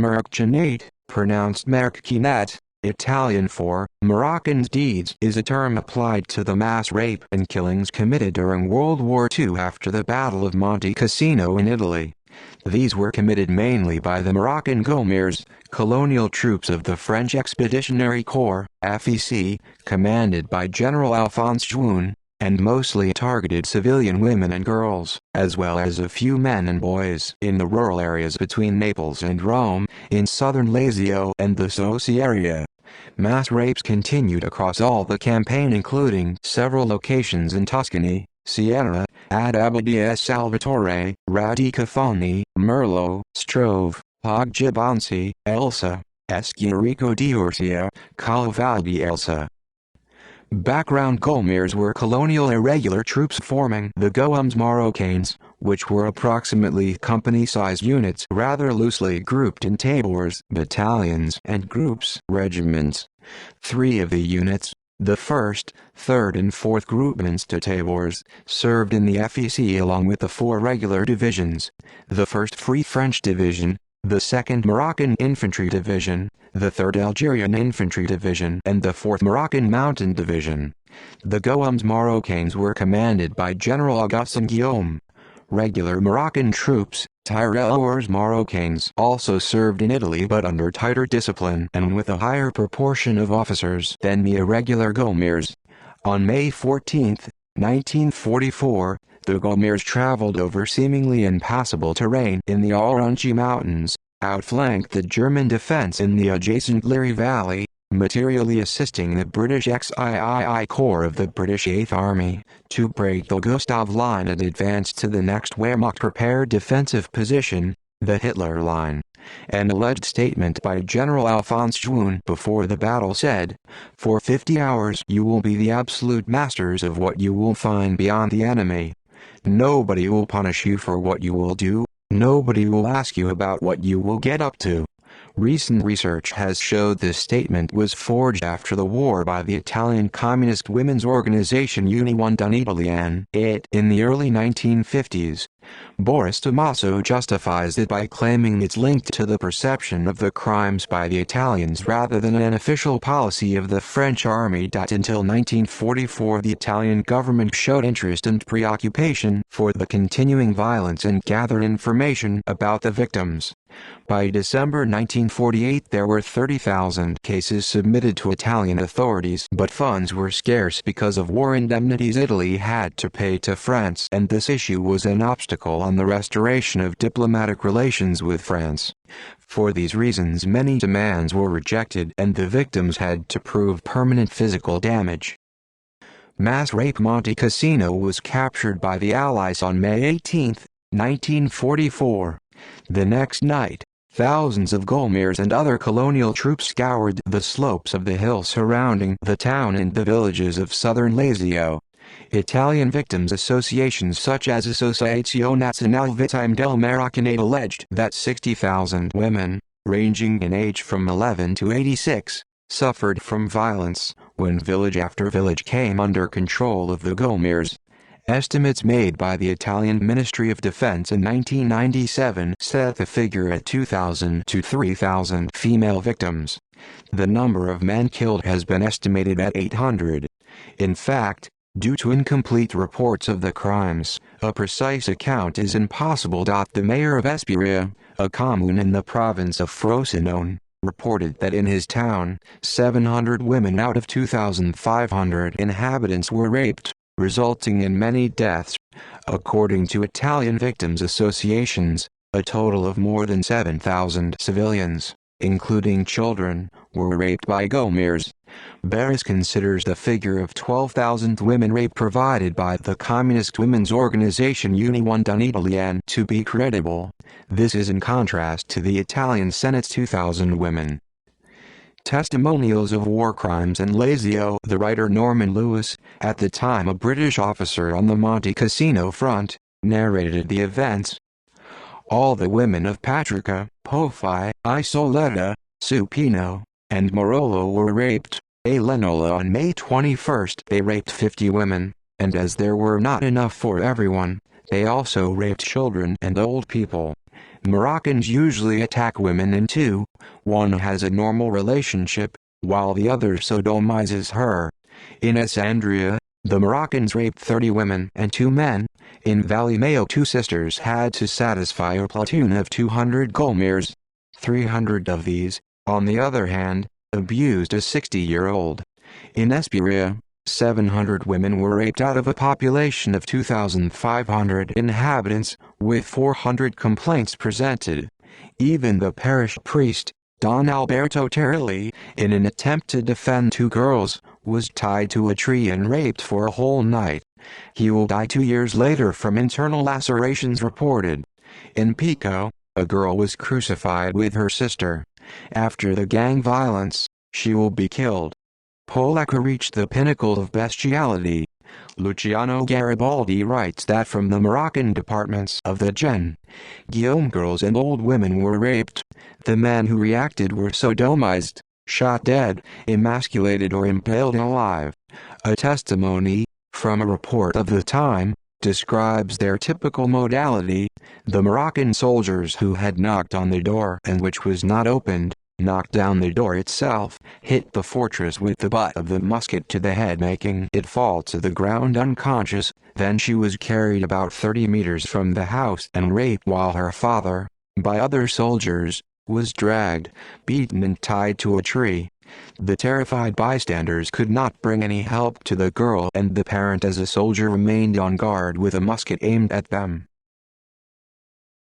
Marocchinate, pronounced Marocchinate, Italian for Moroccan's deeds, is a term applied to the mass rape and killings committed during World War II after the Battle of Monte Cassino in Italy. These were committed mainly by the Moroccan Gaumiers, colonial troops of the French Expeditionary Corps, FEC, commanded by General Alphonse Juin, and mostly targeted civilian women and girls, as well as a few men and boys in the rural areas between Naples and Rome, in southern Lazio and the Sicily area. Mass rapes continued across all the campaign, including several locations in Tuscany, Siena, Ad Abadia Salvatore, Radicofani, Merlo, Strove, Poggibonsi, Elsa, Escurico d'Ursia, Cavalli Elsa. Background Gaumiers were colonial irregular troops forming the Gaumes Marocains, which were approximately company-sized units rather loosely grouped in tabors, battalions, and groups, regiments. Three of the units, the 1st, 3rd and 4th groupements to tabors, served in the FEC along with the 4 regular divisions: the 1st Free French Division, the 2nd Moroccan Infantry Division, the 3rd Algerian Infantry Division, and the 4th Moroccan Mountain Division. The Gaumes Marocains were commanded by General Augustin Guillaume. Regular Moroccan troops, Tirailleurs Marocains, also served in Italy but under tighter discipline and with a higher proportion of officers than the irregular Gaumiers. On May 14, 1944, the Gaumiers traveled over seemingly impassable terrain in the Aurunchi Mountains, outflanked the German defense in the adjacent Liri Valley, materially assisting the British XIII Corps of the British 8th Army to break the Gustav Line and advance to the next Wehrmacht-prepared defensive position, the Hitler Line. An alleged statement by General Alphonse Juin before the battle said, "For 50 hours you will be the absolute masters of what you will find beyond the enemy. Nobody will punish you for what you will do, nobody will ask you about what you will get up to." Recent research has showed this statement was forged after the war by the Italian communist women's organization Unione Italiane in the early 1950s. Boris Tomaso justifies it by claiming it's linked to the perception of the crimes by the Italians rather than an official policy of the French army. Until 1944, the Italian government showed interest and preoccupation for the continuing violence and gathered information about the victims. By December 1948 there were 30,000 cases submitted to Italian authorities, but funds were scarce because of war indemnities Italy had to pay to France, and this issue was an obstacle on the restoration of diplomatic relations with France. For these reasons many demands were rejected and the victims had to prove permanent physical damage. Mass rape Monte Cassino was captured by the Allies on May 18, 1944. The next night, thousands of Gaumiers and other colonial troops scoured the slopes of the hill surrounding the town and the villages of southern Lazio. Italian victims associations such as Associazione Nazionale Vittime del Marocchinate alleged that 60,000 women, ranging in age from 11 to 86, suffered from violence when village after village came under control of the Gaumiers. Estimates made by the Italian Ministry of Defense in 1997 set the figure at 2,000 to 3,000 female victims. The number of men killed has been estimated at 800. In fact, due to incomplete reports of the crimes, a precise account is impossible. The mayor of Espuria, a commune in the province of Frosinone, reported that in his town, 700 women out of 2,500 inhabitants were raped, resulting in many deaths. According to Italian victims associations, a total of more than 7,000 civilians, including children, were raped by Gaumiers. Barris considers the figure of 12,000 women raped provided by the communist women's organization Unione Italiane to be credible. This is in contrast to the Italian Senate's 2,000 women. Testimonials of war crimes in Lazio. The writer Norman Lewis, at the time a British officer on the Monte Cassino front, narrated the events. All the women of Patrica, Pofi, Isoleta, Supino, and Morolo were raped. A Lenola on May 21 they raped 50 women, and as there were not enough for everyone, they also raped children and old people. Moroccans usually attack women in two. One has a normal relationship, while the other sodomizes her. In Alessandria, the Moroccans raped 30 women and 2 men. In Valley Mayo, 2 sisters had to satisfy a platoon of 200 Golmirs. 300 of these, on the other hand, abused a 60-year-old. In Espuria, 700 women were raped out of a population of 2,500 inhabitants, with 400 complaints presented. Even the parish priest, Don Alberto Terrelli, in an attempt to defend 2 girls, was tied to a tree and raped for a whole night. He will die 2 years later from internal lacerations reported. In Pico, a girl was crucified with her sister. After the gang violence, she will be killed. Polacca reached the pinnacle of bestiality. Luciano Garibaldi writes that from the Moroccan departments of the Gen. Guillaume, girls and old women were raped. The men who reacted were sodomized, shot dead, emasculated or impaled alive. A testimony, from a report of the time, describes their typical modality. The Moroccan soldiers who had knocked on the door and which was not opened, knocked down the door itself, hit the fortress with the butt of the musket to the head, making it fall to the ground unconscious. Then she was carried about 30 meters from the house and raped, while her father, by other soldiers, was dragged, beaten and tied to a tree. The terrified bystanders could not bring any help to the girl and the parent, as a soldier remained on guard with a musket aimed at them.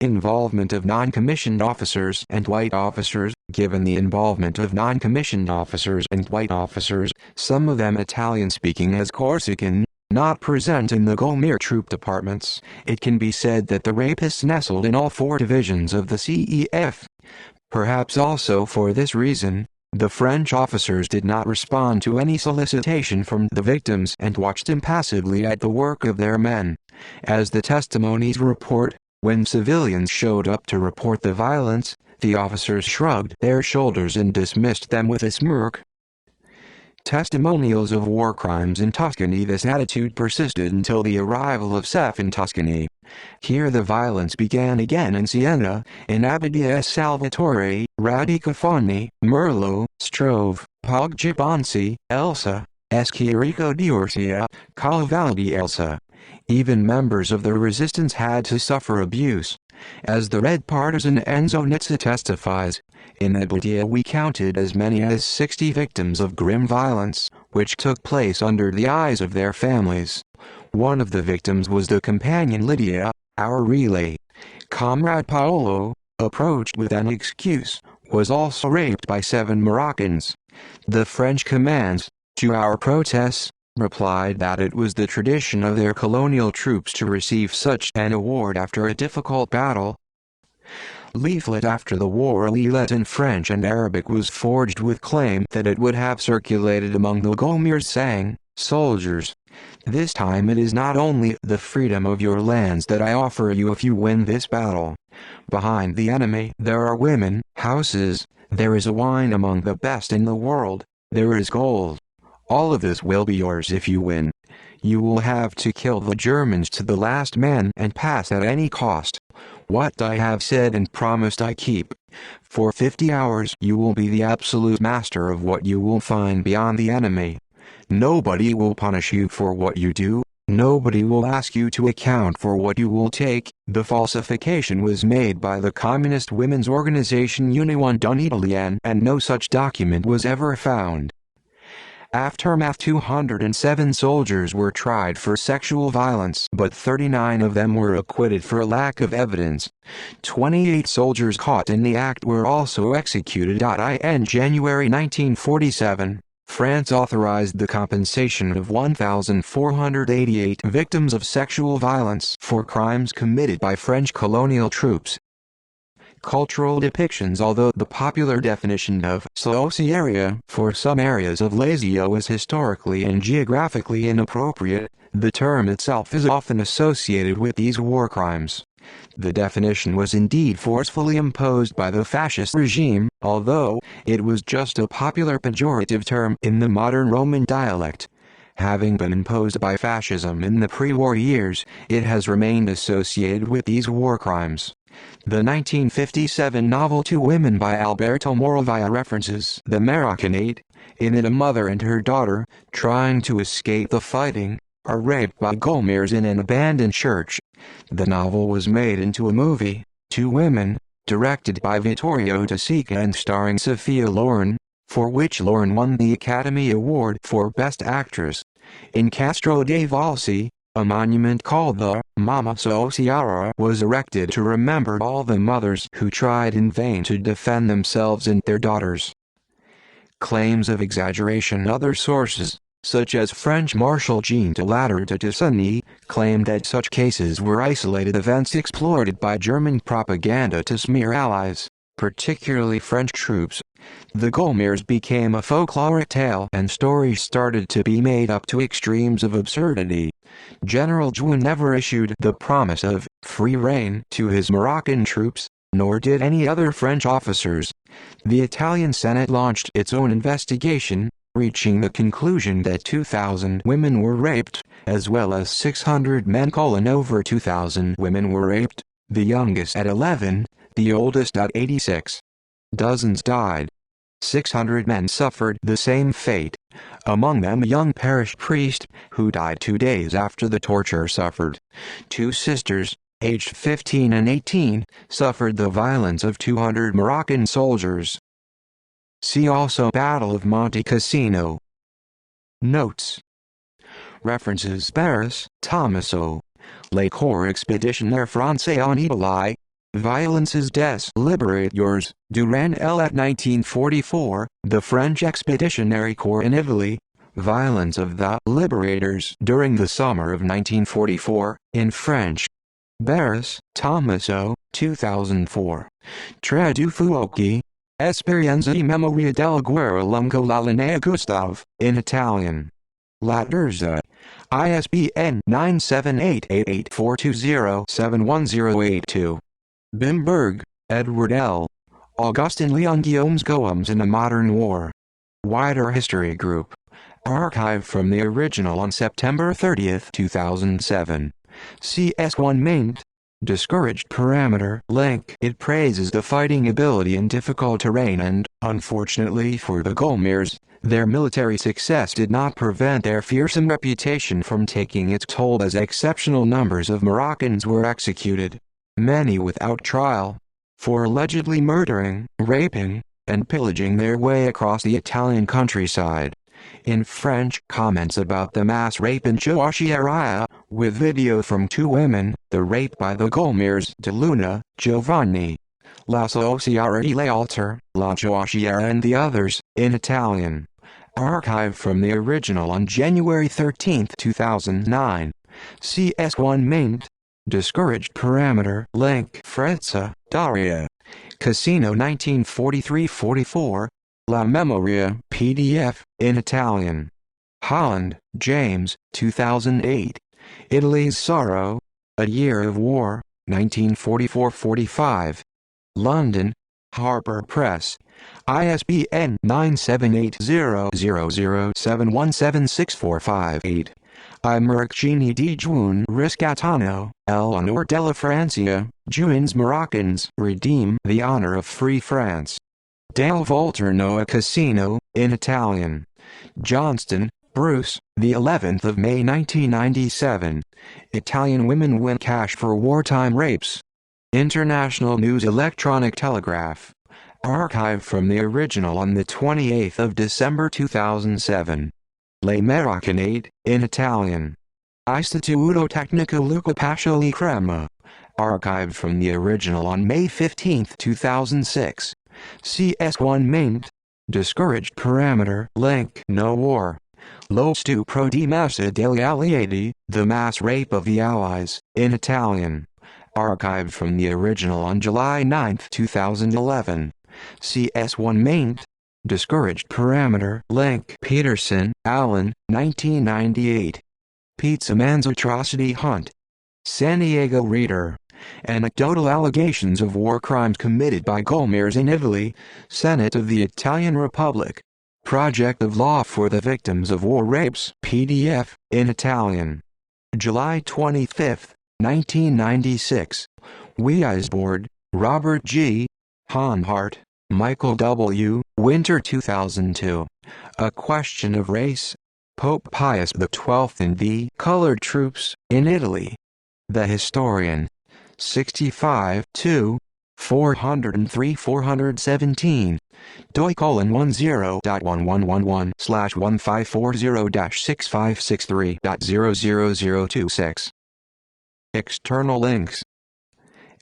Involvement of non-commissioned officers and white officers. Given the involvement of non-commissioned officers and white officers, some of them Italian-speaking as Corsican, not present in the Golmir troop departments, it can be said that the rapists nestled in all 4 divisions of the CEF. Perhaps also for this reason, the French officers did not respond to any solicitation from the victims and watched impassively at the work of their men. As the testimonies report, when civilians showed up to report the violence, the officers shrugged their shoulders and dismissed them with a smirk. Testimonials of war crimes in Tuscany. This attitude persisted until the arrival of CEF in Tuscany. Here the violence began again in Siena, in Abbadia Salvatore, Radicofani, Merlo, Strove, Poggibonsi, Elsa, Esquirico d'Orsia, Cavallo di Elsa. Even members of the resistance had to suffer abuse. As the Red Partisan Enzo Nizza testifies, in Abbadia we counted as many as 60 victims of grim violence, which took place under the eyes of their families. One of the victims was the companion Lydia, our relay. Comrade Paolo, approached with an excuse, was also raped by 7 Moroccans. The French commands, to our protests, replied that it was the tradition of their colonial troops to receive such an award after a difficult battle. Leaflet after the war. A leaflet in French and Arabic was forged with claim that it would have circulated among the Golmirs, saying, "Soldiers, this time it is not only the freedom of your lands that I offer you if you win this battle. Behind the enemy there are women, houses, there is a wine among the best in the world, there is gold. All of this will be yours if you win. You will have to kill the Germans to the last man and pass at any cost. What I have said and promised I keep. For 50 hours you will be the absolute master of what you will find beyond the enemy. Nobody will punish you for what you do. Nobody will ask you to account for what you will take." The falsification was made by the communist women's organization Union d'Italienne, and no such document was ever found. Aftermath. 207 soldiers were tried for sexual violence, but 39 of them were acquitted for lack of evidence. 28 soldiers caught in the act were also executed. In January 1947, France authorized the compensation of 1,488 victims of sexual violence for crimes committed by French colonial troops. Cultural depictions. Although the popular definition of sociaria for some areas of Lazio is historically and geographically inappropriate, the term itself is often associated with these war crimes. The definition was indeed forcefully imposed by the fascist regime, although it was just a popular pejorative term in the modern Roman dialect. Having been imposed by fascism in the pre-war years, it has remained associated with these war crimes. The 1957 novel Two Women by Alberto Moravia references the Marocchinate. In it, a mother and her daughter, trying to escape the fighting, are raped by Gulmirs in an abandoned church. The novel was made into a movie, Two Women, directed by Vittorio De Sica and starring Sophia Loren, for which Loren won the Academy Award for Best Actress. In Castro dei Valsi, a monument called the Mamma Sociara was erected to remember all the mothers who tried in vain to defend themselves and their daughters. Claims of exaggeration. Other sources, such as French Marshal Jean de Ladder de Dessany, claimed that such cases were isolated events exploited by German propaganda to smear allies, particularly French troops. The Gulmirs became a folkloric tale and stories started to be made up to extremes of absurdity. General Juin never issued the promise of free rein to his Moroccan troops, nor did any other French officers. The Italian Senate launched its own investigation, reaching the conclusion that 2,000 women were raped, as well as 600 men. Over 2,000 women were raped, the youngest at 11, the oldest at 86. Dozens died. 600 men suffered the same fate, among them a young parish priest, who died 2 days after the torture suffered. 2 sisters, aged 15 and 18, suffered the violence of 200 Moroccan soldiers. See also Battle of Monte Cassino. Notes. References: Paris, Tommaso. Le Corps Expéditionnaire Français en Italie. Violences des Liberateurs, Durand at 1944, the French Expeditionary Corps in Italy. Violence of the Liberators during the summer of 1944, in French. Paris, Tommaso, 2004. Tre du Fuochi. Esperienza e memoria della guerra lungo la linea Gustave, in Italian. La Terza. ISBN 9788842071082. Bimberg, Edward L. Augustin Leon Guillaume's Goems in a Modern War. Wider History Group. Archived from the original on September 30, 2007. CS1 maint. Discouraged parameter link. It praises the fighting ability in difficult terrain and, unfortunately for the Gulmirs, their military success did not prevent their fearsome reputation from taking its toll as exceptional numbers of Moroccans were executed, many without trial, for allegedly murdering, raping, and pillaging their way across the Italian countryside. In French, comments about the mass rape in Joachieria, with video from 2 women, the rape by the Gulmirs de Luna, Giovanni, La Sociara e l'Alter, La Joachieria and the others, in Italian. Archived from the original on January 13, 2009. CS1 maint. Discouraged parameter link. Frezza, Daria. Cassino 1943-44. La Memoria, PDF, in Italian. Holland, James, 2008. Italy's Sorrow, A Year of War, 1944-45. London, Harper Press. ISBN 9780007176458. I Marocchinate di Juin Riscatano, Eleanor della Francia, Juin's Moroccans redeem the honor of free France. Dale Volturno a Cassino, in Italian. Johnston, Bruce, the 11th of May 1997. Italian women win cash for wartime rapes. International News Electronic Telegraph. Archived from the original on the 28th of December 2007. Le Marocchinate, in Italian. Istituto Tecnico Luca Pacioli Crema. Archived from the original on May 15, 2006. CS1 maint. Discouraged parameter link. No war. Lo stupro di massa degli Alleati, the mass rape of the Allies, in Italian. Archived from the original on July 9, 2011. CS1 maint. Discouraged parameter link. Peterson, Alan, 1998. Pizza Man's Atrocity Hunt. San Diego Reader. Anecdotal allegations of war crimes committed by Gulmirs in Italy, Senate of the Italian Republic. Project of Law for the Victims of War Rapes, PDF, in Italian. July 25, 1996. Weisbord, Robert G. Honhart, Michael W. Winter 2002. A Question of Race. Pope Pius XII and the Colored Troops in Italy. The Historian. 65 2. 403-417. doi:1110.1111/1540-6563.00026. External links.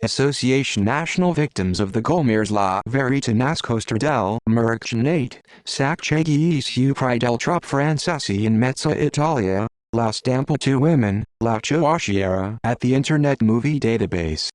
Association National Victims of the Golmers La Verità Nascosta del Marocchinate, Saccheghi su Pridel Trop Francesi in Mezza Italia, La Stampa to Women, La Ciociera at the Internet Movie Database.